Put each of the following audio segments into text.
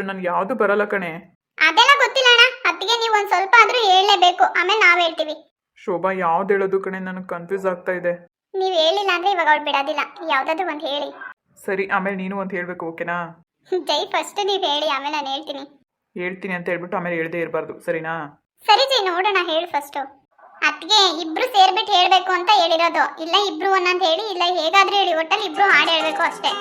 ನನ್ಗೆ ಯಾವ್ದು ಬರಲ್ಲ ಕಣೆ. ಅದೆಲ್ಲ ಗೊತ್ತಿಲ್ಲ ಅಣ್ಣ. ಅತ್ತಿಗೆ ನೀವು ಒಂದ್ ಸ್ವಲ್ಪ ಆದ್ರೂ ಹೇಳಲೇಬೇಕು, ಆಮೇಲೆ ನಾವ್ ಹೇಳ್ತೀವಿ. ಶೋಭಾ ಯಾವ್ದು ಹೇಳೋದು ಕಣೆ, ನನಗೆ ಕನ್ಫ್ಯೂಸ್ ಆಗ್ತಾ ಇದೆ. ನೀವ್ ಹೇಳಿಲ್ಲ ಅಂದ್ರೆ ಇವಾಗ ಅವ್ಳು ಬಿಡೋದಿಲ್ಲ. ಯಾವ್ದಾದ್ರು ಒಂದ್ ಹೇಳಿ. ಸರಿ, ಆಮೇಲೆ ನೀನು ಅಂತ ಹೇಳ್ಬೇಕು, ಓಕೆನಾ? ಜೈ ಫಸ್ಟ್ ನೀವ್ ಹೇಳಿ, ಆಮೇಲೆ ನಾನು ಹೇಳ್ತೀನಿ. ಹೇಳ್ತೀನಿ ಅಂತ ಹೇಳ್ಬಿಟ್ಟು ಆಮೇಲೆ ಹೇಳ್ದೇ ಇರಬಾರ್ದು, ಸರಿನಾ? ಸರಿ ಜೈ, ನೋಡೋಣ, ಹೇಳು ಫಸ್ಟ್. ಅತ್ತಿಗೆ ಇಬ್ರು ಸೇರ್ಬಿಟ್ಟು ಹೇಳ್ಬೇಕು ಅಂತ ಹೇಳಿರೋದು. ಇಲ್ಲ ಇಬ್ರು ಒಂದೊಂದ್ ಹೇಳಿ, ಇಲ್ಲ ಹೇಗಾದ್ರೂ ಹೇಳಿ, ಒಟ್ಟಲ್ಲಿ ಇಬ್ರು ಹಾಡು ಹೇಳ್ಬೇಕು ಅಷ್ಟೇ.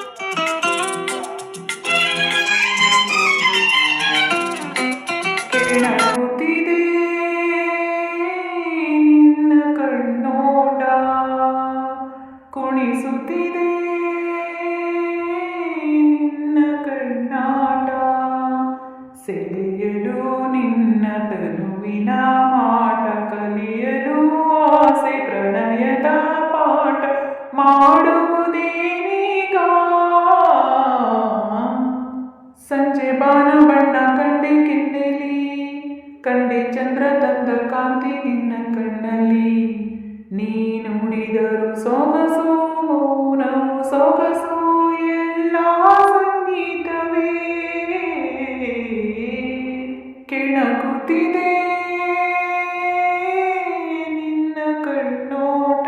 ಕೆಣಕುತ್ತಿದೆ ನಿನ್ನ ಕಣ್ಣೋಟ, ಕುಣಿಸುತ್ತಿದೆ ನಿನ್ನ ಕಣ್ಣಾಟ, ಸೆಳೆಯಲು ನಿನ್ನ ತನುವಿನ ಮಾಟ, ಕಲಿಯಲು ಆಸೆ ಪ್ರಣಯದ ಪಾಠ, ಮಾಡುವುದೇನೀಗ ಸಂಜೆ ಬಾನ ಬಣ್ಣ ಕಂಡೆ ಕೆನ್ನೆಲಿ, ಕಂಡೆ ಚಂದ್ರ ತಂದ ಕಾಂತಿ ನಿನ್ನ ಕಣ್ಣಲ್ಲಿ, ನೀ ನುಡಿದರು ಸೊಗಸು ಮೌನವು ಸೊಗಸು ಎಲ್ಲ ಸಂಗೀತವೇ, ಕೆಣಕುತ್ತಿದೆ ನಿನ್ನ ಕಣ್ಣೋಟ,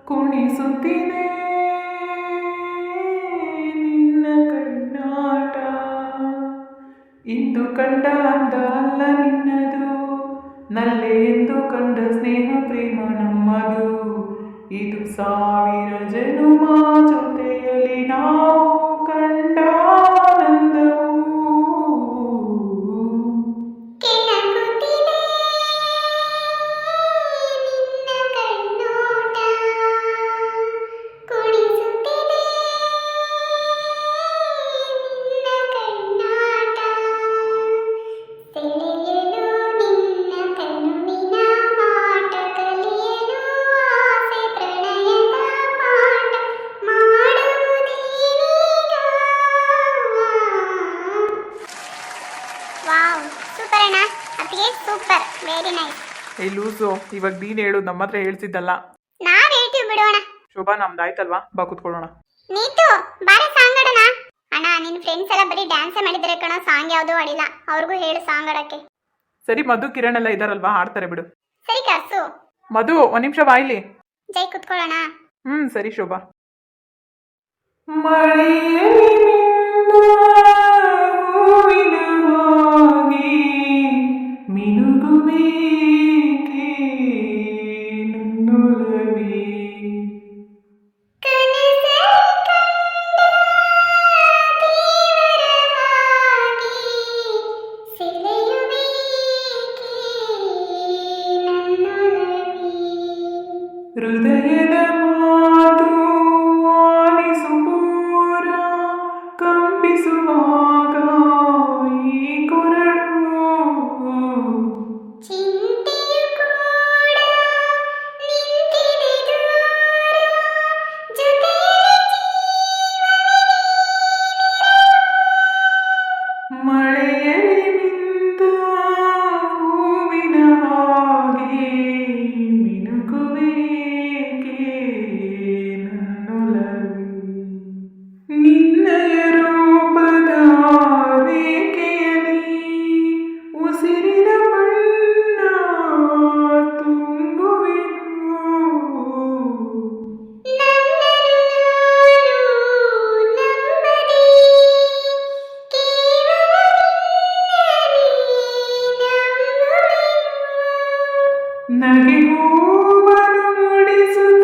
ಕುಣಿಸುತ್ತಿದೆ ನಿನ್ನ ಕಣ್ಣಾಟ, ಇಂದು ಕಂಡ ಅಂದ ಅಲ್ಲ ನಿನ್ನದು, ನಲ್ಲೆ ಎಂದು ಕಂಡ ಸ್ನೇಹ ಪ್ರೇಮ ನಮ್ಮದು, ಇದು ಸಾವಿರ ಜನುಮ ಜೊತೆಯಲ್ಲಿ ನಾವು ಕಂಡ ಆನಂದವು. ಕೆಣಕುತ್ತಿದೆ ನಿನ್ನ ಕಣ್ಣೋಟ, ಕುಣಿಸುತ್ತಿದೆ ನಿನ್ನ ಕಣ್ಣಾಟ, ಸೆಳೆಯಲು ನಿನ್ನ ತನುವಿನ ಮಾಟ, ಕಲಿಯಲು ಆಸೆ ಪ್ರಣಯದ ಪಾಠ, ಮಾಡುವುದೇನೀಗ. ವಾವ್, ಸೂಪರ್ ಅಣ್ಣ. ಅತ್ತಿಗೆ ಸೂಪರ್, ವೆರಿ ನೈಸ್. ಏ ಲೂಸು, ಇವಾಗ ನೀನು ಹೇಳು, ನಮ್ಮ ಹತ್ರ ಹೇಳ್ತಿದ್ದಲ್ಲ. ನಾವ್ ಹೇಳ್ತೀವಿ ಬಿಡೋಣ. ಶೋಭಾ, ನಮ್ದಾಯ್ತಲ್ವಾ, ಬಾ ಕೂತ್ಕೊಳ್ಳೋಣ. ನೀತು ಬಾರೆ ಸಾಂಗ್ ಆಡೋಣ. ಅಣ್ಣ ನಿನ್ ಫ್ರೆಂಡ್ಸ್ ಎಲ್ಲ ಬರೀ ಡ್ಯಾನ್ಸೇ ಮಾಡಿದ್ರೆ ಕಣೋ, ಸಾಂಗ್ ಯಾವ್ದು ಆಡಿಲ್ಲ. ಅವ್ರಿಗೂ ಹೇಳು ಸಾಂಗ್ ಆಡಕ್ಕೆ. ಸರಿ, ಮಧು ಕಿರಣ್ ಎಲ್ಲ ಇದಾರಲ್ವಾ, ಆಡ್ತಾರೆ ಬಿಡು. ಸರಿ ಕರ್ಸು. ಮಧು, ಒಂದ್ ನಿಮಿಷ ಬಾಯ್ಲಿ. ಜೈ ಕುತ್ಕೊಳ್ಳೋಣ. ಸರಿ ಶೋಭಾ. ಮಳೆಯಲ್ಲಿ ಹೂವಿನ ಹಾಗೆ ಮಿನುಗುವೇಕೆ ನನ್ನೊಲವೇ, ಹೃದಯದ ಮಾತು ಆಲಿಸುಪೂರ ಕಂಪಿಸುವಾಗ ಈ ಕೊರಳು, ಚಿಂತೆಯು ಕೂಡ ನಿಂತಿದೆ ದೂರ, ಜೊತೆಯಲ್ಲಿ ಮಳೆಯಲ್ಲಿ ಮಿಂದ ಹೂವಿನ ಹಾಗೆ ಮಿನುಗುವೇಕೆ ನನ್ನೊಲವೇ, ನಿನ್ನಯ ರೂಪದ ರೇಖೆಯಲ್ಲಿ ಉಸಿರಿನ ಬಣ್ಣ ತುಂಬುವೆನು, ನಗೆ ಹೂವನ್ನು ಮೂಡಿಸುತ್ತ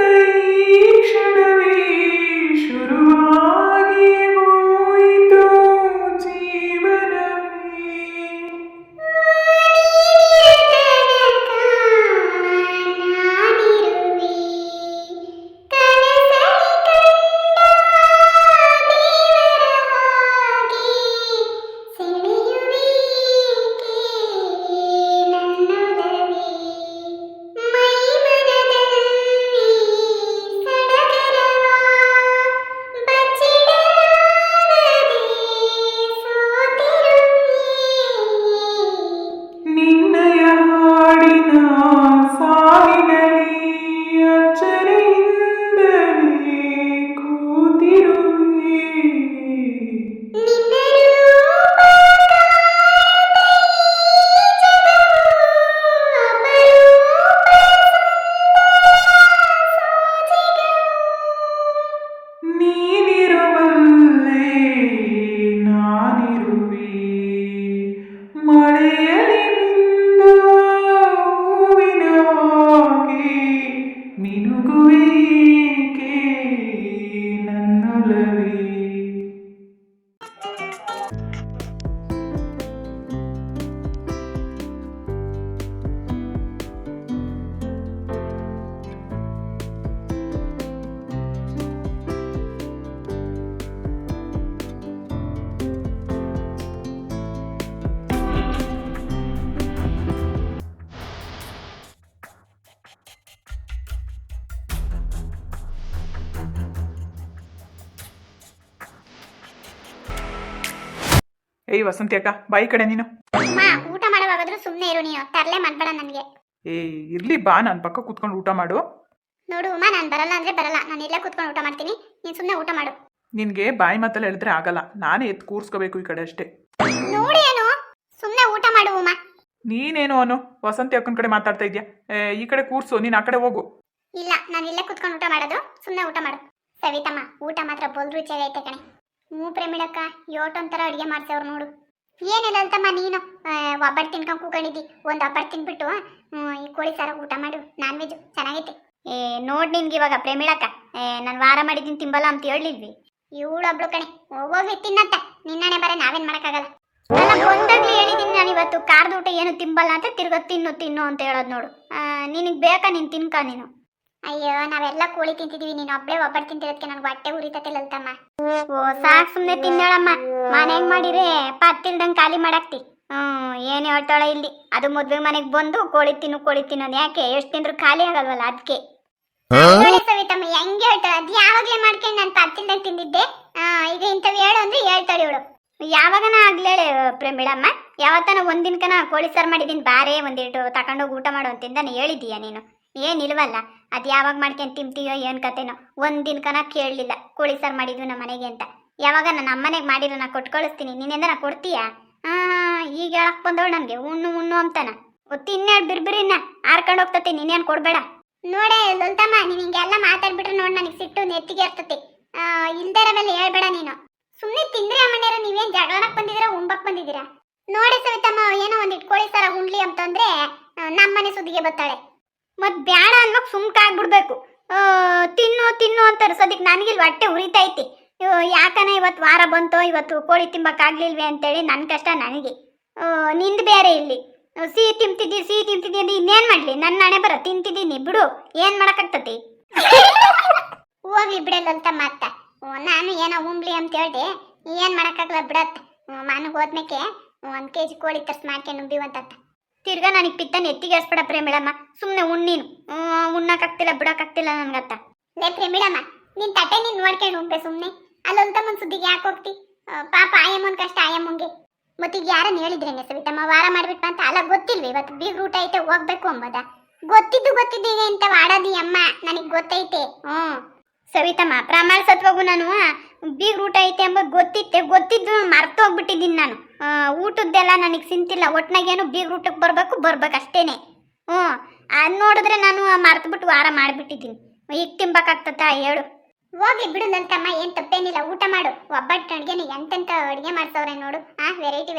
ಈ ಕ್ಷಣವೇ ಶುರುವಾಗಿ ಹೋಯಿತು ಜೀವನವೇ, ಮೈ ಏಯ್ ವಸಂತಿ ಅಕ್ಕ ಬಾಯಿ ಕಡೆ ನೀನು. ಅಮ್ಮ ಊಟ ಮಾಡೋವಾಗಾದ್ರೂ ಸುಮ್ಮನೆ ಇರು ನೀನು, ತರಲೆ ಮಾಡ್ಬೇಡ ನನಗೆ. ಏಯ್ ಇರ್ಲಿ ಬಾ, ನಾನು ಪಕ್ಕ ಕೂತ್ಕೊಂಡು ಊಟ ಮಾಡು. ನೋಡು ಉಮಾ, ನಾನು ಬರಲ್ಲ ಅಂದ್ರೆ ಬರಲ್ಲ, ನಾನು ಇಲ್ಲೇ ಕೂತ್ಕೊಂಡು ಊಟ ಮಾಡ್ತೀನಿ, ನೀನು ಸುಮ್ಮನೆ ಊಟ ಮಾಡು. ನಿನಗೆ ಬಾಯಿ ಮಾತಲ್ಲಿ ಹೇಳಿದ್ರೆ ಆಗಲ್ಲ, ನಾನೇ ಎತ್ತು ಕೂರಿಸ್ಕೋಬೇಕು ಈ ಕಡೆ ಅಷ್ಟೇ. ನೋಡಿ ಏನು, ಸುಮ್ಮನೆ ಊಟ ಮಾಡು ಉಮಾ. ನೀನೇನು ಅನು ವಸಂತಿ ಅಕ್ಕನ ಕಡೆ ಮಾತಾಡ್ತಾ ಇದೆಯಾ? ಈ ಕಡೆ ಕೂರ್ಸು, ನೀನು ಆ ಕಡೆ ಹೋಗು. ಇಲ್ಲ, ನಾನು ಇಲ್ಲೇ ಕೂತ್ಕೊಂಡು ಊಟ ಮಾಡೋದು, ಸುಮ್ಮನೆ ಊಟ ಮಾಡು. ಸವಿತಮ್ಮ ಊಟ ಮಾತ್ರ ಬೋಲ್ ರುಚಿಯಾಗೈತೆ ಕಣೆ. ಪ್ರೇಮಿಳಕ್ಕ ಯೋಟೊಂಥರ ಅಡುಗೆ ಮಾಡ್ತೇವ್ರು ನೋಡು. ಏನಿಲ್ಲ ಅಂತಮ್ಮ, ನೀನು ಒಬ್ಬಟ್ಟು ತಿನ್ಕೊಂಡು ಕೂಕೊಂಡಿದ್ದಿ, ಒಂದು ಒಬ್ಬಟ್ಟು ತಿನ್ಬಿಟ್ಟು ಈ ಕೋಳಿ ಸಾರ ಊಟ ಮಾಡು, ನಾನ್ ವೆಜ್ ಚೆನ್ನಾಗೈತೆ. ನೋಡ್ ನಿನ್ಗೆ ಇವಾಗ ಪ್ರೇಮಿಳಕ್ಕ, ನಾನು ವಾರ ಮಾಡಿದ್ದೀನಿ ತಿಂಬಲ್ಲ ಅಂತ ಹೇಳಿದ್ವಿ. ಇವಳೊಬ್ಳು ಕಣೆ, ಹೋಗೋಗಿ ತಿನ್ನತ್ತ, ನಿನ್ನಣೆ ಬರ ನಾವೇನ್ ಮಾಡಕ್ಕಾಗಲ್ಲ. ಒಂದಾಗ್ಲಿ ಹೇಳಿದೀನಿ ನಾನು ಇವತ್ತು, ಕಾರ್ದ ಊಟ ಏನು ತಿಂಬಲ್ಲ ಅಂತ ತಿರ್ಗೋ ತಿನ್ನು ತಿನ್ನು ಅಂತ ಹೇಳೋದು ನೋಡು. ನಿನಗೆ ಬೇಕಾ, ನೀನು ತಿನ್ಕ ನೀನು. ಅಯ್ಯೋ ನಾವೆಲ್ಲ ಕೋಳಿ ತಿಂತಿದೀವಿ, ನೀನು ಒಬ್ಬಳೇ ಒಬ್ಬಟ್ಟು ತಿಂತಿರೋದಕ್ಕೆ ನನಗೆ ಹೊಟ್ಟೆ ಉರಿತತೆ ಲಲ್ತಮ್ಮ. ಓ ಸಾಕು, ಸುಮ್ಮನೆ ತಿನ್ನೋಳಮ್ಮ, ಮನೆಗೆ ಮಾಡಿದ್ರೆ ಪತ್ತಿಲ್ದಂಗೆ ಖಾಲಿ ಮಾಡಾಕ್ತಿ. ಏನು ಹೇಳ್ತಾಳೆ ಇಲ್ಲಿ, ಅದು ಮದ್ವೆ ಮನೆಗೆ ಬಂದು ಕೋಳಿ ತಿನ್ನೋದು ಯಾಕೆ, ಎಷ್ಟು ತಿಂದ್ರು ಖಾಲಿ ಆಗಲ್ವಲ್ಲ ಅದಕ್ಕೆ. ಸವಿತಮ್ಮ ಹೆಂಗೆ ಹೇಳ್ತಾಳೆ, ಅದು ಯಾವಾಗಲೇ ಮಾಡ್ಕೊಂಡು ನಾನು ಪತ್ತಿಲ್ದಂಗೆ ತಿಂದಿದ್ದೆ, ಈಗ ಇಂಥವು ಹೇಳು ಅಂದ್ರೆ ಹೇಳ್ತಾಳೆ ಇವಳು. ಯಾವಾಗನ ಆಗ್ಲೇಳೆ ಪ್ರೇಮಿಳಮ್ಮ, ಯಾವತ್ತನ ಒಂದಿನಕನ ಕೋಳಿ ಸಾರು ಮಾಡಿದ್ದೀನಿ, ಬಾರೇ ಒಂದಿಟ್ಟು ತಗೊಂಡೋಗಿ ಊಟ ಮಾಡು ಅಂತಿಂದ ಹೇಳಿದೀಯ ನೀನು. ಏನಿಲ್ವಲ್ಲ, ಅದು ಯಾವಾಗ ಮಾಡ್ಕೊಂಡು ತಿಂತೀಯೋ ಏನು ಕತೆನೋ, ಒಂದಿನಕನ ಕೇಳಲಿಲ್ಲ ಕೋಳಿ ಸಾರು ಮಾಡಿದ್ವಿ ನಮ್ಮ ಮನೆಗೆ ಅಂತ. ಯಾವಾಗ ನನ್ನ ಅಮ್ಮನೆಗೆ ಮಾಡಿರೋ ನಾ ಕೊಟ್ಟು ಕಳಿಸ್ತೀನಿ, ನೀನೆಂದ ನಾ ಕೊಡ್ತೀಯಾ? ಈಗ ಹೇಳಕ್ ಬಂದವಳು ನನಗೆ ಉಣ್ಣು ಅಂತಾನ. ತಿನ್ನೇಳು ಬಿರ್ಬಿರಿನ ಆರ್ಕೊಂಡು ಹೋಗ್ತತಿ, ನೀನೇನು ಕೊಡಬೇಡ. ನೋಡೇ ಲಲಿತಮ್ಮ, ನೀನು ಹಿಂಗೆಲ್ಲ ಮಾತಾಡ್ಬಿಟ್ರೆ ನೋಡಿ ನನಗೆ ಸಿಟ್ಟು ನೆತ್ತಿಗೆ ಇರ್ತತಿ. ಇಲ್ದರ ಮೇಲೆ ಹೇಳ್ಬೇಡ ನೀನು, ಸುಮ್ಮನೆ ತಿಂದ್ರೆ ಅಮ್ಮಣ್ಯರ ನೀವೇನು ಜಗಳಕ್ಕೆ ಬಂದಿದ್ದೀರಾ ಉಂಬಕ್ ಬಂದಿದ್ದೀರಾ? ನೋಡಿ ಸವಿತಮ್ಮ, ಏನೋ ಒಂದು ಕೋಳಿ ಸಾರ ಉಣ್ಲಿ ಅಂತಂದ್ರೆ ನಮ್ಮನೆ ಸುದ್ದಿಗೆ ಬರ್ತಾಳೆ. ಮತ್ ಬ್ಯಾಡ ಅನ್ವಾಗ ಸುಮ್ಕಾಗ್ಬಿಡ್ಬೇಕು. ತಿನ್ನು ಅಂತಾರೆ. ಸದ್ಯಕ್ಕೆ ನನಗಿಲ್ಲಿ ಹೊಟ್ಟೆ ಉರಿತೈತಿ. ಯಾಕನ ಇವತ್ತು ವಾರ ಬಂತೋ, ಇವತ್ತು ಕೋಳಿ ತಿಂಬಕ್ಕಾಗ್ಲಿಲ್ವೇ ಅಂತೇಳಿ ನನ್ನ ಕಷ್ಟ ನನಗೆ. ನಿಂದು ಬೇರೆ ಇಲ್ಲಿ ಸಿಹಿ ತಿಂತಿದ್ದಿ ಅಂದ್ರೆ ಇನ್ನೇನು ಮಾಡಲಿ, ನನ್ನ ಹಣೆ ಬರ ತಿಂತಿದ್ದೀನಿ ಬಿಡು, ಏನು ಮಾಡೋಕ್ಕಾಗ್ತತಿ? ಹೋಗ್ಲಿ ಬಿಡಲ್ಲಂತ ಮಾತ. ನಾನು ಏನೋ ಉಂಬ್ಲಿ ಅಂತ ಹೇಳ್ದೆ, ಏನು ಮಾಡೋಕ್ಕಾಗಲ್ಲ ಬಿಡತ್ತ. ಮನೆಗೆ ಹೋದ್ಮೇಕೆ 1 kg ಕೋಳಿ ತರ್ಸ್ ಮಾಡ್ಕೊಂಡು ಉಂಬಿವಂತ. ತಿರ್ಗಾ ನನಗೆ ಪಿತ್ತನ ಎತ್ತಿಗೆ ಹಸ್ಬೇಡ ಪ್ರೇಮಿಳಮ್ಮ, ಸುಮ್ಮನೆ ಉಣ್ಣೀನು. ಉಣ್ಣಕ್ಕಾಗ್ತಿಲ್ಲ ಬಿಡೋಕ್ಕಾಗ್ತಿಲ್ಲ ನನ್ಗತ್ತ. ಲೇ ಪ್ರೇಮಿಳಮ್ಮ, ನಿನ್ ತಟ್ಟೆ ನೀನು ನೋಡ್ಕೊಂಡು ಉಂಬೆ ಸುಮ್ಮನೆ. ಅಲ್ಲೊಂತಮ್ಮನ ಸುದ್ದಿಗೆ ಯಾಕೆ ಹೋಗ್ತಿ? ಪಾಪ ಆಯಮ್ಮನ ಕಷ್ಟ ಆಯಮ್ಮಂಗೆ. ಮತ್ತೀಗ ಯಾರನ್ನ ಹೇಳಿದ್ರೇನೆ ಸವಿತಮ್ಮ ವಾರ ಮಾಡ್ಬಿಟ್ಟು ಅಂತ? ಅಲ್ಲ ಗೊತ್ತಿಲ್ವಿ ಇವತ್ತು ಬೀಗ್ ರೂಟ ಐತೆ ಹೋಗ್ಬೇಕು ಅಂಬೋದ? ಗೊತ್ತಿದ್ದೀಗ ಇಂಥ ಆಡೋದಿ ಅಮ್ಮ, ನನಗೆ ಗೊತ್ತೈತೆ. ಸವಿತಮ್ಮ ಪ್ರಮಾಣಿಸತ್ವಾಗೂ ನಾನು ಬೀಗ್ ರೂಟ ಐತೆ ಎಂಬುದು ಗೊತ್ತಿದ್ದು ಮರ್ತೋಗ್ಬಿಟ್ಟಿದ್ದೀನಿ ನಾನು. ಊಟದ್ದೆಲ್ಲ ನನಗೆ ಸಿಂತಿಲ್ಲ, ಒಟ್ನಾಗೇನು ಬೀಗ್ ರೂಟಕ್ಕೆ ಬರ್ಬೇಕು ಅಷ್ಟೇನೆ. ಅದು ನೋಡಿದ್ರೆ ನಾನು ಮರ್ತುಬಿಟ್ಟು ವಾರ ಮಾಡಿಬಿಟ್ಟಿದ್ದೀನಿ. ಈಗ ತಿಂಬಕ್ಕಾಗ್ತತಾ ಹೇಳು? ಹೋಗ್ಲಿ ಬಿಡು ನಲ್ತಮ್ಮ, ಏನು ತಪ್ಪೇನಿಲ್ಲ, ಊಟ ಮಾಡು. ಒಬ್ಬಟ್ಟು ಅಡುಗೆನ ಎಂತೆಂಥ ಅಡುಗೆ ಮಾಡ್ಸವ್ರೆ ನೋಡು. ವೆರೈಟಿ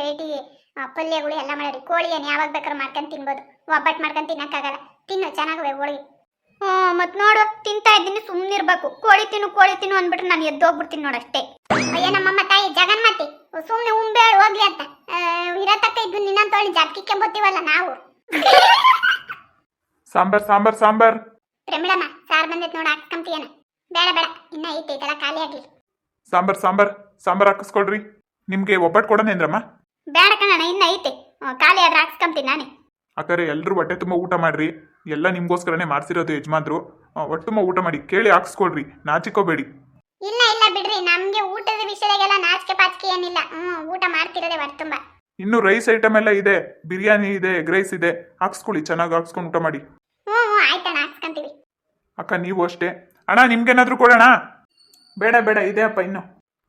ಪಲ್ಯಗಳು ಎಲ್ಲ ಮಾಡ್ರಿ. ಕೋಳಿ ಏನು ಯಾವಾಗ ಬೇಕಾದ್ರೂ ಮಾಡ್ಕೊಂಡು ತಿನ್ಬೋದು, ಒಬ್ಬಟ್ಟು ಮಾಡ್ಕೊಂಡು ತಿನ್ನಕ್ಕಾಗಲ್ಲ. ತಿನ್ನು, ಚೆನ್ನಾಗವೆ ಹೋಳಿಗೆ. ಮತ್ ನೋಡು ತಿಂತಾ ಇದ್ದೀನಿ, ಸುಮ್ಮನಿರ್ಬೇಕು. ಕೋಳಿ ತಿನ್ನು ಅಂದ್ಬಿಟ್ರೆ ನಾನು ಎದ್ದೋಗ್ಬಿಡ್ತೀನಿ ನೋಡಷ್ಟೇ. ಅಯ್ಯ ನಮ್ಮಮ್ಮ ತಾಯಿ ಜಗನ್ಮಾತಿ, ಸುಮ್ಮನೆ ಉಂಬೆ ಹೋಗ್ಲಿ ಅಂತ ಇರತಕ್ಕ ಇದ್ದು ನಿನ್ನಂತೋಳಿ ಜಗ್ಗಿಕ್ಕೆ ಬತ್ತೀವಲ್ಲ ನಾವು. ಸಾಂಬಾರ್ ಪ್ರೇಮಿಳಮ್ಮ, ಸಾರು ಬಂದೈತೆ ನೋಡು, ಹಾಕ್ಸ್ಕೊಂತೀಯನ? ಬೇಡ ಇನ್ನ ಐತೆಲ್ಲ ಖಾಲಿ ಆಗ್ಲಿ. ಸಾಂಬಾರ್ ಹಾಕಿಸ್ಕೊಡ್ರಿ. ನಿಮ್ಗೆ ಒಬ್ಬಟ್ಟು ಕೊಡೋನೇಂದ್ರಮ್ಮ? ಬೇಡ ಕಣಣ್ಣ, ಇನ್ನ ಐತೆ, ಖಾಲಿ ಆದ್ರೆ ಹಾಕ್ಸ್ಕೊಂತೀನಿ ನಾನೇ. ಅಕ್ಕರೆ ಎಲ್ಲರೂ ಹೊಟ್ಟೆ ತುಂಬ ಊಟ ಮಾಡ್ರಿ, ಎಲ್ಲ ನಿಮ್ಗೋಸ್ಕರನೇ ಮಾಡ್ಸಿರೋದು ಯಜಮಾನ್ರು. ಹೊಟ್ಟೆ ತುಂಬ ಊಟ ಮಾಡಿ, ಕೇಳಿ ಹಾಕ್ಸ್ಕೊಡ್ರಿ, ನಾಚಿಕೋಬೇಡಿ. ಇಲ್ಲ ಬಿಡ್ರಿ, ನಮ್ಗೆ ಊಟದ ವಿಷಯದಾಗೆಲ್ಲ ನಾಚಿಕೆ ಪಾಚಿಕೆ ಏನಿಲ್ಲ. ಊಟ ಮಾಡ್ತಿರೋದೇ ಹೊಟ್ಟೆ ತುಂಬ. ಇನ್ನು ರೈಸ್ ಐಟಮ್ ಎಲ್ಲ ಇದೆ, ಬಿರಿಯಾನಿ ಇದೆ, ಎಗ್ ರೈಸ್ ಇದೆ, ಹಾಕ್ಸ್ಕೊಳ್ಳಿ, ಚೆನ್ನಾಗಿ ಹಾಕ್ಸ್ಕೊಂಡು ಊಟ ಮಾಡಿ. ಆಯ್ತಣ್ಣ, ಹಾಕ್ಸ್ಕೊಂತೀವಿ. ಅಕ್ಕ ನೀವು ಅಷ್ಟೇ. ಅಣ್ಣ ನಿಮ್ಗೇನಾದ್ರೂ ಕೊಡೋಣ? ಬೇಡ ಇದೆ ಅಪ್ಪ ಇನ್ನು.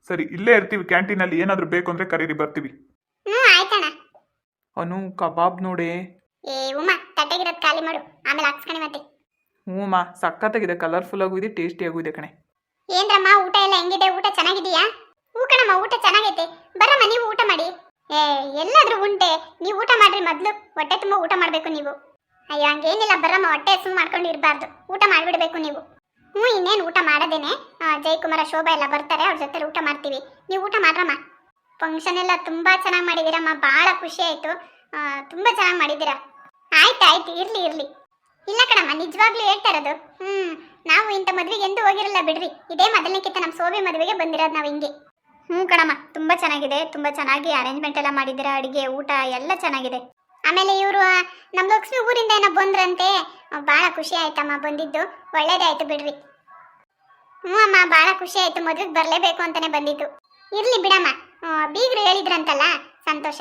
ಸರಿ, ಇಲ್ಲೇ ಇರ್ತೀವಿ ಕ್ಯಾಂಟೀನಲ್ಲಿ, ಏನಾದರೂ ಬೇಕು ಅಂದರೆ ಕರೀರಿ, ಬರ್ತೀವಿ. ಆಯ್ತಣ್ಣ. ಅನು ಕಬಾಬ್ ನೋಡೇ. ಉಮಾ ತಟ್ಟೆಗಿರೋದು ಖಾಲಿ ಮಾಡು, ಆಮೇಲೆ ಹಾಕ್ಸ್ಕಣಿ ಮತ್ತೆ. ಹ್ಞೂಮ್ಮ, ಸಖತ್ತಾಗಿದೆ, ಕಲರ್ಫುಲ್ ಆಗೂ ಇದೆ, ಟೇಸ್ಟಿಯಾಗೂ ಇದೆ ಕಣೆ. ಏನ್ರಮ್ಮ ಊಟ ಎಲ್ಲ ಹೆಂಗಿದೆ? ಊಟ ಚೆನ್ನಾಗಿದೆಯಾ? ಹೂ ಕಣಮ್ಮ, ಊಟ ಚೆನ್ನಾಗೈತೆ. ಬರಮ್ಮ ನೀವು ಊಟ ಮಾಡಿ. ಎಲ್ಲಾದ್ರೂ ಉಂಟೆ, ನೀವು ಊಟ ಮಾಡ್ರಿ ಮೊದಲು, ಹೊಟ್ಟೆ ತುಂಬ ಊಟ ಮಾಡಬೇಕು ನೀವು. ಅಯ್ಯೋ ಹಂಗೇನಿಲ್ಲ, ಬರಮ್ಮ, ಹೊಟ್ಟೆ ಹಸು ಮಾಡ್ಕೊಂಡು ಇರಬಾರ್ದು, ಊಟ ಮಾಡಿಬಿಡ್ಬೇಕು ನೀವು. ಇನ್ನೇನು ಊಟ ಮಾಡೋದೇನೆ. ಜಯಕುಮಾರ ಶೋಭಾ ಎಲ್ಲ ಬರ್ತಾರೆ, ಅವ್ರ ಜೊತೆ ಊಟ ಮಾಡ್ತೀವಿ. ನೀವು ಊಟ ಮಾಡ್ರಮ್ಮ. ಫಂಕ್ಷನ್ ಎಲ್ಲ ತುಂಬ ಚೆನ್ನಾಗಿ ಮಾಡಿದ್ದೀರಮ್ಮ, ಭಾಳ ಖುಷಿ ಆಯಿತು, ತುಂಬ ಚೆನ್ನಾಗಿ ಮಾಡಿದ್ದೀರಾ. ಆಯ್ತು ಇರ್ಲಿ. ಇಲ್ಲ ಕಣಮ್ಮ, ನಿಜವಾಗ್ಲೂ ಹೇಳ್ತಾ ಇರೋದು. ನಾವು ಇಂಥ ಮದುವೆಗೆ ಎಂದೂ ಹೋಗಿರಲ್ಲ ಬಿಡ್ರಿ, ಇದೇ ಮೊದಲನೇಕಿಂತ ನಮ್ಮ ಶೋಭೆ ಮದುವೆಗೆ ಬಂದಿರೋದು ನಾವು ಹಿಂಗೆ. ಕಣಮ್ಮ, ತುಂಬ ಚೆನ್ನಾಗಿದೆ, ತುಂಬ ಚೆನ್ನಾಗಿ ಅರೇಂಜ್ಮೆಂಟ್ ಎಲ್ಲ ಮಾಡಿದ್ದೀರಾ, ಅಡುಗೆ ಊಟ ಎಲ್ಲ ಚೆನ್ನಾಗಿದೆ. ಆಮೇಲೆ ಇವರು ನಮ್ಮ ಲಕ್ಷ್ಮಿ ಊರಿಂದ ಏನೋ ಬಂದ್ರಂತೆ, ಭಾಳ ಖುಷಿ ಆಯ್ತಮ್ಮ ಬಂದಿದ್ದು, ಒಳ್ಳೇದೇ ಆಯ್ತು ಬಿಡ್ರಿ. ಅಮ್ಮ ಭಾಳ ಖುಷಿ ಆಯ್ತು, ಮದುವೆಗೆ ಬರಲೇಬೇಕು ಅಂತಾನೆ ಬಂದಿದ್ದು. ಇರ್ಲಿ ಬಿಡಮ್ಮ, ಬೀಗ್ರು ಹೇಳಿದ್ರಂತಲ್ಲ, ಸಂತೋಷ.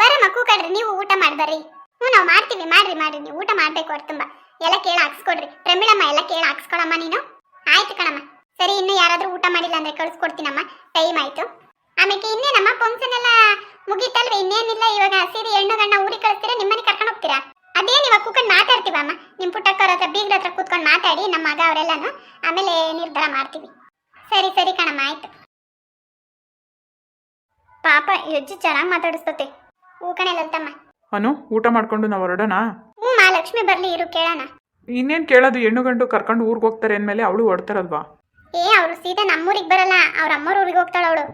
ಬರಮ್ಮ ಕೂಕಡ್ರಿ, ನೀವು ಊಟ ಮಾಡಿ ಬರ್ರಿ. ಹ್ಞೂ ನಾವು ಮಾಡ್ತೀವಿ, ಮಾಡ್ರಿ ನೀವು ಊಟ ಮಾಡ್ಬೇಕು ಹೊರ ತುಂಬ. ಎಲ್ಲ ಕೇಳ ಹಾಕ್ಸ್ಕೊಡ್ರಿ. ಪ್ರಮಿಳಮ್ಮ ಎಲ್ಲ ಕೇಳ ಹಾಕ್ಸ್ಕೊಳಮ್ಮ ನೀನು. ಆಯ್ತು ಕಣಮ್ಮ. ಸರಿ, ಇನ್ನು ಯಾರಾದ್ರೂ ಊಟ ಮಾಡಿಲ್ಲ ಅಂದ್ರೆ ಕಳಿಸ್ಕೊಡ್ತೀನಮ್ಮ, ಟೈಮ್ ಆಯ್ತು. ಆಮೇಲೆ ಇನ್ನೇನಮ್ಮ ಫಂಕ್ಷನ್ ಎಲ್ಲ ಮುಗೀತಲ್ವ? ಇನ್ನೇನಿಲ್ಲ, ಇವಾಗ ಸೀರೆ ಹೆಣ್ಣು ಗಂಡ ಊರಿಗೆ ಕಳಿಸ್ತೀರಾ, ನಿಮ್ಮನೆ ಕರ್ಕೊಂಡು ಹೋಗ್ತೀರಾ? ಅದೇನು ಇವಾಗ ಕೂತ್ಕೊಂಡು ಮಾತಾಡ್ತೀವಮ್ಮ, ನಿಮ್ಮ ಪುಟ್ಟಕ್ಕವ್ರ ಹತ್ರ ಬೀಗ್ರ ಹತ್ರ ಕೂತ್ಕೊಂಡು ಮಾತಾಡಿ ನಮ್ಮ ಮಗ ಅವರೆಲ್ಲನು, ಆಮೇಲೆ ನಿರ್ಧಾರ ಮಾಡ್ತೀವಿ. ಸರಿ ಕಣಮ್ಮ, ಆಯ್ತು. ಪಾಪ ಹೆಜ್ಜೆ ಚೆನ್ನಾಗಿ ಮಾತಾಡಿಸ್ತತೆ. ಹೂ ಕಣೆ ಲಲಿತಮ್ಮ. ಅನು, ಊಟ ಮಾಡ್ಕೊಂಡು ನಾವು ಹೊರಡೋಣ? ಹ್ಞೂ ಮಾ, ಲಕ್ಷ್ಮಿ ಬರ್ಲಿ ಇರು, ಕೇಳೋಣ. ಇನ್ನೇನು ಕೇಳೋದು, ಹೆಣ್ಣು ಗಂಡು ಕರ್ಕೊಂಡು ಊರಿಗೆ ಹೋಗ್ತಾರೆ ಅಂದಮೇಲೆ ಅವಳು ಹೊಡ್ತಾರಲ್ವಾ? ಅವರು ಸೀದಾ ನಮ್ಮೂರಿಗೆ ಬರಲ್ಲ, ಅವ್ರ ಅಮ್ಮವ್ರ ಊರಿಗೆ ಹೋಗ್ತಾಳ ಅವಳು.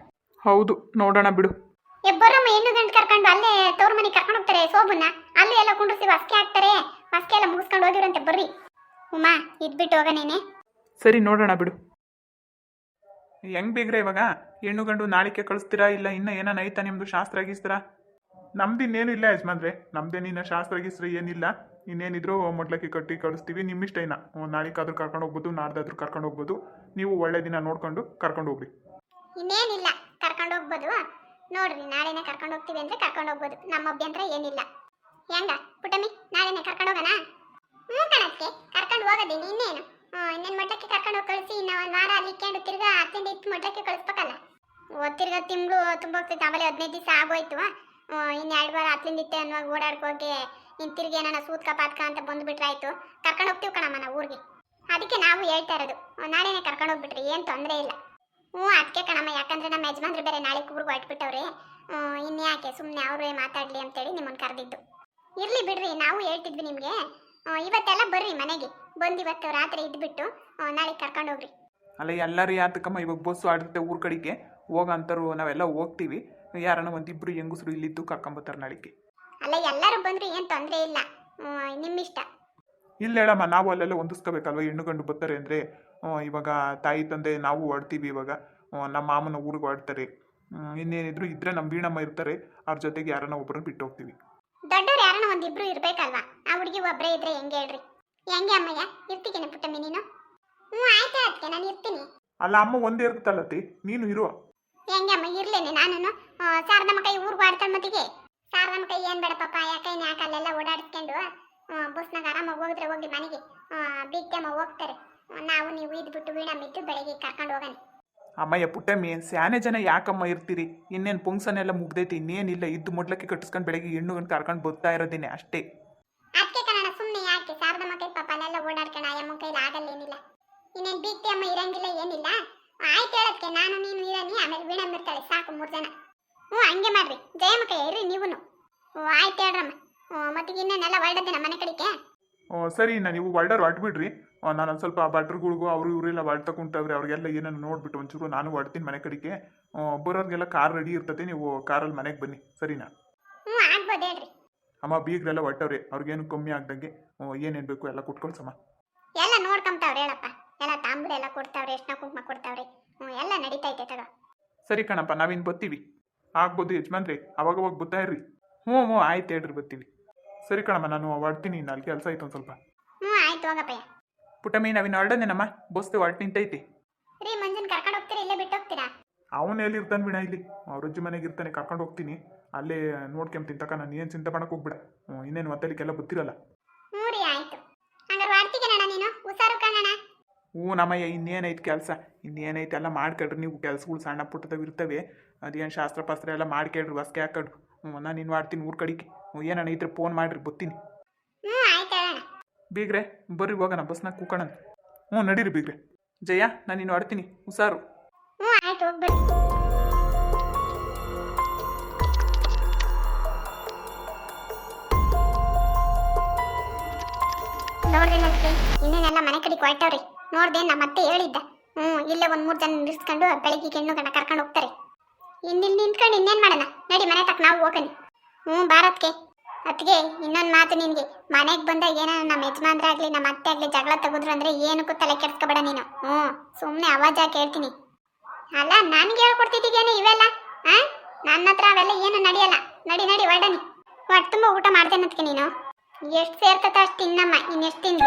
ಹೌದು, ನೋಡೋಣ ಬಿಡು. ಬರಮ್ಮ, ಹೆಣ್ಣು ಗಂಡು ಕರ್ಕೊಂಡು ಅಲ್ಲೇ ತವ್ರ ಮನೆಗೆ ಕರ್ಕೊಂಡು ಹೋಗ್ತಾರೆ ಶೋಭನ್ನ. ಅಲ್ಲಿ ಎಲ್ಲ ಕುಂಡ್ರಿಸಿ ಹೊಸ್ಕೆ ಹಾಕ್ತಾರೆ, ಹೊಸ್ಕೆ ಎಲ್ಲ ಮುಗಿಸ್ಕೊಂಡು ಹೋಗಿರಂತೆ. ಬರ್ರಿ ಉಮಾ, ಇದ್ಬಿಟ್ಟು ಹೋಗನೇನೆ. ಸರಿ, ನೋಡೋಣ ಬಿಡು. ಹೆಂಗ್ ಬೇಗ್ರೆ ಇವಾಗ? ಹೆಣ್ಣು ಗಂಡು ನಾಳಿಕೆ ಕಳಿಸ್ತೀರಾ, ಇಲ್ಲ ಇನ್ನ ಏನಾನ ಐತಾ ನಿಮ್ದು ಶಾಸ್ತ್ರ ಗೀಸ್ತ್ರ? ನಮ್ದು ಇನ್ನೇನು ಇಲ್ಲ ಯಜಮಾನ್ರೆ, ನಮ್ದೇನಿನ್ನ ಶಾಸ್ತ್ರ ಗೀಸ್ತ್ರ ಏನಿಲ್ಲ. ಇನ್ನೇನಿದ್ರು ಮೊಡ್ಲಕ್ಕಿ ಕಟ್ಟಿ ಕಳಿಸ್ತೀವಿ, ನಿಮ್ಮಿಷ್ಟ. ಇನ್ನ ನಾಳಿಕಾದ್ರೂ ಕರ್ಕೊಂಡು ಹೋಗ್ಬೋದು, ನಾಡ್ದಾದ್ರೂ ಕರ್ಕೊಂಡು ಹೋಗ್ಬೋದು. ನೀವು ಒಳ್ಳೆ ದಿನ ನೋಡ್ಕೊಂಡು ಕರ್ಕೊಂಡು ಹೋಗ್ರಿ. ಇನ್ನೇನಿಲ್ಲ, ಕರ್ಕೊಂಡು ಹೋಗ್ಬೋದು. ನೋಡ್ರಿ, ನಾಳೆನೆ ಕರ್ಕೊಂಡು ಹೋಗ್ತೀವಿ ಅಂದ್ರೆ ಕರ್ಕೊಂಡು ಹೋಗ್ಬೋದು, ನಮ್ಮ ಅಭ್ಯಂತರ ಏನಿಲ್ಲ. ಹೆಂಗ ಪುಟಮಿ, ನಾಳೆನೆ ಕರ್ಕೊಂಡು ಹೋಗೋಣ? ಹ್ಞೂ ಕಣಕ್ಕೆ, ಕರ್ಕೊಂಡು ಹೋಗೋದೇನು ಇನ್ನೇನು. ಇನ್ನೇನು ಮಠಕ್ಕೆ ಕರ್ಕೊಂಡು ಹೋಗಿ ಕಳಿಸಿ, ಇನ್ನು ಒಂದು ವಾರ ಅಲ್ಲಿ ಇಕ್ಕೊಂಡು ತಿರ್ಗಾ 10 ಇತ್ತು ಮಠಕ್ಕೆ ಕಳಿಸ್ಬೇಕಲ್ಲ. ತಿರ್ಗಾ ತಿಂಗಳು ತುಂಬ ಹೋಗ್ತೈತೆ, ಆಮೇಲೆ 15 ದಿವಸ ಆಗೋಯ್ತು. ಇನ್ನು 2 ವಾರ 10 ಇತ್ತೆ ಅನ್ನುವಾಗ ಓಡಾಡ್ಕೋಗಿ ಇನ್ನು ತಿರ್ಗಿ ಏನಾನ ಸೂತ್ಕ ಪಾತ್ಕ ಅಂತ ಬಂದುಬಿಟ್ರಾಯ್ತು. ಕರ್ಕೊಂಡು ಹೋಗ್ತೀವಿ ಕಣಮ್ಮ ನಾವು ಊರಿಗೆ. ಅದಕ್ಕೆ ನಾವು ಹೇಳ್ತಾ ಇರೋದು, ನಾಳೆನೆ ಕರ್ಕೊಂಡು ಹೋಗ್ಬಿಟ್ರಿ, ಏನು ತೊಂದರೆ ಇಲ್ಲ. ಹ್ಞೂ ಅದಕ್ಕೆ ಕಣಮ್ಮ, ಯಾಕಂದ್ರೆ ನಮ್ಮ ಯಜಮಾನ್ರು ಬೇರೆ ನಾಳೆ ಊರಿಗೆ ಹೊರಟ್ಬಿಟ್ಟವ್ರೆ. ಇನ್ನು ಯಾಕೆ ಸುಮ್ಮನೆ ಅವರೇ ಮಾತಾಡಲಿ ಅಂತೇಳಿ ನಿಮ್ಮನ್ನು ಕರೆದಿದ್ದು. ಇರಲಿ ಬಿಡ್ರಿ, ನಾವು ಹೇಳ್ತಿದ್ವಿ ನಿಮಗೆ. ಇವತ್ತೆಲ್ಲ ಬರ್ರಿ ಮನೆಗೆ ಬಂದು, ಇವತ್ತು ರಾತ್ರಿ ಇದ್ಬಿಟ್ಟು ನಾಳೆ ಕರ್ಕೊಂಡು ಹೋಗ್ರಿ. ಅಲ್ಲ, ಎಲ್ಲರೂ ಯಾತಕ್ಕಮ್ಮ ಇವಾಗ ಬಸ್ಸು ಆಡಿರುತ್ತೆ ಊರ ಕಡೆಗೆ ಹೋಗಂತಾರು, ನಾವೆಲ್ಲ ಹೋಗ್ತೀವಿ. ಯಾರನ್ನ ಒಂದಿಬ್ರು ಹೆಂಗಸರು ಇಲ್ಲಿದ್ದು ಕರ್ಕೊಂಬತ್ತಾರೆ ನಾಳಿಗೆ. ಅಲ್ಲ, ಎಲ್ಲರೂ ಬಂದ್ರು ಏನು ತೊಂದರೆ ಇಲ್ಲ, ನಿಮ್ಮಿಷ್ಟ. ಇಲ್ಲ ಹೇಳಮ್ಮ, ನಾವು ಅಲ್ಲೆಲ್ಲ ಹೊಂದಿಸ್ಕೋಬೇಕಲ್ವ, ಹೆಣ್ಣು ಗಂಡು ಬರ್ತಾರೆ ಅಂದರೆ. ಇವಾಗ ತಾಯಿ ತಂದೆ ನಾವು ಹೊಡ್ತೀವಿ, ಇವಾಗ ನಮ್ಮ ಮಾಮನ ಊರಿಗೆ ಹೊಡ್ತಾರೆ. ಇನ್ನೇನಿದ್ರು ಇದ್ರೆ ನಮ್ಮ ವೀಣಮ್ಮ ಇರ್ತಾರೆ, ಅವ್ರ ಜೊತೆಗೆ ಯಾರನ್ನ ಒಬ್ಬರನ್ನ ಬಿಟ್ಟು ಹೋಗ್ತೀವಿ. ದೊಡ್ಡವ್ರು ಯಾರನ್ನ ಒಂದಿಬ್ರು ಇರ್ಬೇಕಲ್ವಾ? ಆ ಹುಡುಗಿ ಒಬ್ಬರೇ ಇದ್ರೆ ಹೆಂಗೆ ಹೇಳ್ರಿ? ಹೆಂಗೆ ಅಮ್ಮಯ್ಯ, ಇರ್ತೀಗೇನೆ ಪುಟ್ಟಮ್ಮಿ ನೀನು? ಹ್ಞೂ ಆಯ್ತು, ಅದಕ್ಕೆ ನಾನು ಇರ್ತೀನಿ. ಅಲ್ಲ, ಅಮ್ಮ ಒಂದೇ ಇರ್ತಲ್ಲತ್ತಿ, ನೀನು ಇರುವ. ಹೆಂಗೆ ಅಮ್ಮ ಇರ್ಲೇನೆ ನಾನು? ಶಾರದಮ್ಮ ಕೈ ಊರಿಗೆ ಆಡ್ತಾಳೆ ಮತ್ತಿಗೆ. ಶಾರದಮ್ಮ ಕೈ ಏನು ಬೇಡ ಪಾಪ, ಯಾಕೈನ ಯಾಕೆ ಅಲ್ಲೆಲ್ಲ ಓಡಾಡಿಸ್ಕೊಂಡು ಬಸ್ನಾಗ ಆರಾಮಾಗಿ ಹೋಗಿದ್ರೆ ಹೋಗಿ ಮನೆಗೆ. ಬೀಗ್ತಮ್ಮ ಹೋಗ್ತಾರೆ, ನಾವು ನೀವು ಇದ್ಬಿಟ್ಟು ವೀಣಮ್ಮ ಇದ್ದು ಬೆಳಗ್ಗೆ ಕರ್ಕೊಂಡು ಹೋಗೋಣ. ಅಮ್ಮಯ್ಯ ಪುಟ್ಟಮ್ಮಿ, ಸ್ಯಾನೆ ಜನ ಯಾಕಮ್ಮ ಇರ್ತೀರಿ? ಇನ್ನೇನು ಫಂಕ್ಷನ್ ಎಲ್ಲ ಮುಗ್ದೈತಿ, ಇನ್ನೇನಿಲ್ಲ. ಇದ್ದು ಮೊಡ್ಲಕ್ಕೆ ಕಟ್ಟಿಸ್ಕೊಂಡು ಬೆಳಗ್ಗೆ ಹೆಣ್ಣು ಗಂಡು ಕರ್ಕೊಂಡು ಬರ್ತಾ ಇರೋದೇನೆ ಅಷ್ಟೇ. ಅದಕ್ಕೆ ಕಣ ಸುಮ್ಮನೆ ಯಾಕೆ, ಶಾರದಮ್ಮ ಕೈ ಪಾಪ ಅಲ್ಲೆಲ್ಲ ಓಡಾಡ್ಕೊಂಡು ಅಯ್ಯಮ್ಮ ಕೈಲಿ ಆಗಲ್ಲೇನಿಲ್ಲ. ಇನ್ನೇನು ಬೀಗ್ತಿ ಅಮ್ಮ ಇರಂಗಿಲ್ಲ ಏನಿಲ್ಲ. ಆಯ್ತು ಹೇಳೋದಕ್ಕೆ, ನಾನು ನೀನು ಇರೋನಿ, ಆಮೇಲೆ ವೀಣಮ್ಮ ಇರ್ತಾಳೆ, ಸಾಕು 3 ಜನ. ಹ್ಞೂ ಹಂಗೆ ಮಾಡ್ರಿ. ಜಯಮ್ಮ ಕೈ ಇರ್ರಿ ನೀವೂ. ಆಯ್ತು ಹೇಳ್ರಮ್ಮ. ಮತ್ತಿಗೆ ಇನ್ನೇನೆಲ್ಲ ಹೊರಡದೆ ನಮ್ಮ ಮನೆ ಕಡೆಗೆ. ಸರಿ, ನೀವು ಹೊರಡೋರು ಹೊರಟ್ಬಿಡ್ರಿ. ನಾನೊಂದು ಸ್ವಲ್ಪ ಭಟ್ರುಗಳಿಗೂ ಅವರು ಇವರೆಲ್ಲ ಹೊರಡ್ತಾ ಕುಂತವ್ರೆ, ಅವ್ರಿಗೆಲ್ಲ ಏನನ್ನು ನೋಡ್ಬಿಟ್ಟು ಒಂಚೂರು ನಾನು ಹೊಡ್ತೀನಿ ಮನೆ ಕಡೆಗೆ. ಬರೋರಿಗೆಲ್ಲ ಕಾರ್ ರೆಡಿ ಇರ್ತದೆ, ನೀವು ಕಾರಲ್ಲಿ ಮನೆಗೆ ಬನ್ನಿ, ಸರಿನಾ? ಹ್ಞೂ ಆಗ್ಬೋದು ಹೇಳ್ರಿ. ಅಮ್ಮ ಬೀಗ್ರೆಲ್ಲ ಹೊಟ್ಟವ್ರೆ, ಅವ್ರಿಗೇನು ಕಮ್ಮಿ ಆಗ್ದಂಗೆ ಏನೇನು ಬೇಕು ಎಲ್ಲ ಕೊಟ್ಕೊಳ್ಸಮ್ಮ. ಎಲ್ಲ ನೋಡ್ಕೊಂತಾವ್ರೆ ಹೇಳಪ್ಪ, ಎಲ್ಲ ತಾಂಬೂಲ ಎಲ್ಲ ಕೊಡ್ತಾವ್ರೆ, ಎಷ್ಟನ ಕುಂಕುಮ ಕೊಡ್ತಾವ್ರೆ. ಎಲ್ಲ ನಡೀತೈತೆ ತಗೋ. ಸರಿ ಕಣಪ್ಪ, ನಾವಿನ್ನು ಬರ್ತೀವಿ. ಆಗ್ಬೋದು ಯಜಮಾನ್ರಿ, ಅವಾಗವಾಗ ಬರ್ತಾ ಇರ್ರಿ. ಹ್ಞೂ ಆಯ್ತು ಹೇಳ್ರಿ, ಬರ್ತೀವಿ. ಸರಿ ಕಣಮ್ಮ, ನಾನು ಹೊಡ್ತೀನಿ, ಅಲ್ಲಿ ಕೆಲಸ ಆಯ್ತು ಒಂದು ಸ್ವಲ್ಪ. ಹ್ಞೂ ಆಯ್ತು ಹೋಗಪ್ಪಯ್ಯ. ಪುಟ್ಟಮ್ಮಿ, ನಾವಿನ್ನು ಹೊರಡನೇನಮ್ಮ, ಬಸ್ತು ಹೊರಟು ನಿಂತೈತಿ. ರೀ ಮಂಜನ್ ಕರ್ಕೊಂಡು ಹೋಗ್ತೀರಾ, ಇಲ್ಲೇ ಬಿಟ್ಟು ಹೋಗ್ತೀರಾ? ಅವನು ಎಲ್ಲಿ ಇರ್ತಾನೆ ಬಿಡ, ಇಲ್ಲಿ ಅವ್ರ ಅಜ್ಜಿ ಮನೆಗೆ ಇರ್ತಾನೆ, ಕರ್ಕೊಂಡು ಹೋಗ್ತೀನಿ. ಅಲ್ಲೇ ನೋಡ್ಕೊಂತೀನಿ ತಕ, ನಾನು ಏನು ಚಿಂತೆ ಮಾಡಕ್ಕೆ ಹೋಗ್ಬಿಡ. ಇನ್ನೇನು ಒತ್ತಲಿಕ್ಕೆಲ್ಲ ಗೊತ್ತಿರಲ್ಲ. ಹ್ಞೂ ರೀ ಆಯ್ತು. ಹಂಗಾರೆ ಮಾಡ್ತೀಗ ನೀನು ಹುಷಾರು ಕಣಣ್ಣ. ಹ್ಞೂ ನಮ್ಮಯ್ಯ, ಇನ್ನೇನೈತೆ ಕೆಲಸ, ಇನ್ನೇನೈತೆ ಎಲ್ಲ ಮಾಡ್ಕೊಳ್ರಿ ನೀವು. ಕೆಲಸಗಳು ಸಣ್ಣ ಪುಟ್ಟದವು ಇರ್ತವೆ, ಅದೇನು ಶಾಸ್ತ್ರ ಪಾಸ್ತ್ರ ಎಲ್ಲ ಮಾಡ್ಕೊಳ್ರಿ, ಹೊಸ್ಕೆ ಹಾಕೊಳ್ರಿ. ನಾನು ಇನ್ನು ಮಾಡ್ತೀನಿ ಊರ ಕಡೆಗೆ. ಏನಣ್ಣ ಇದ್ರೆ ಫೋನ್ ಮಾಡಿರಿ, ಬರ್ತೀನಿ. ಹ್ಞೂ ಆಯ್ತು ಹೇಳಣ್ಣ. ಬೀಗ್ರೆ ಬರ್ರಿ, ಹೋಗೋಣ ಬಸ್ನಾಗ ಕೂಕೋಣ. ಹ್ಞೂ ನಡೀರಿ ಬೀಗ್ರೆ. ಜಯ, ನಾನು ಇನ್ನು ಹೊಡ್ತೀನಿ, ಹುಷಾರು. ಹ್ಞೂ ಆಯ್ತು, ಹೋಗ್ಬರ್ರಿ. ನೋಡ್ರಿ ನನಗೆ ಇನ್ನೇನೆಲ್ಲ ಮನೆ ಕಡೆಗೆ ಹೊರಟವ್ರಿ. ನೋಡ್ದೆ ನಮ್ಮ ಅತ್ತೆ ಹೇಳಿದ್ದ. ಇಲ್ಲೇ 1-3 ಜನ ನಿಲ್ಸ್ಕೊಂಡು ಬೆಳಿಗ್ಗೆ ಹೆಣ್ಣು ಗಂಡ ಕರ್ಕೊಂಡು ಹೋಗ್ತಾರೆ. ಇಲ್ಲಿ ನಿಂತ್ಕೊಂಡು ಇನ್ನೇನು ಮಾಡೋಣ, ನಡಿ ಮನೆ ತಕ್ಕ ನಾವು ಹೋಗೋಣ. ಭಾರತ್ಗೆ ಅತ್ತಿಗೆ ಇನ್ನೊಂದು ಮಾತು ನಿನಗೆ, ಮನೆಗೆ ಬಂದಾಗ ಏನಾರ ನಮ್ಮ ಯಜಮಾನ್ರಾಗಲಿ ನಮ್ಮ ಅತ್ತೆ ಆಗಲಿ ಜಗಳ ತೆಗೆದ್ರು ಅಂದರೆ ಏನಕ್ಕೂ ತಲೆ ಕೆಡ್ಸ್ಕೊಬೇಡ ನೀನು. ಸುಮ್ಮನೆ ಅವಾಜ್ ಹಾಕಿ ಹೇಳ್ತೀನಿ. ಅಲ್ಲ, ನನಗೆ ಹೇಳ್ಕೊಡ್ತಿದ್ದೀಗೇನು ಇವೆಲ್ಲ? ನನ್ನ ಹತ್ರ ಅವೆಲ್ಲ ಏನು ನಡೆಯಲ್ಲ. ನಡಿ ಹೊರಡನಿ. ಹೊಟ್ಟೆ ತುಂಬ ಊಟ ಮಾಡ್ತೇನೆ ಅದಕ್ಕೆ ನೀನು. ಎಷ್ಟು ಸೇರ್ತತ ಅಷ್ಟು ತಿನ್ನಮ್ಮ, ಇನ್ನೆಷ್ಟು ತಿಂದು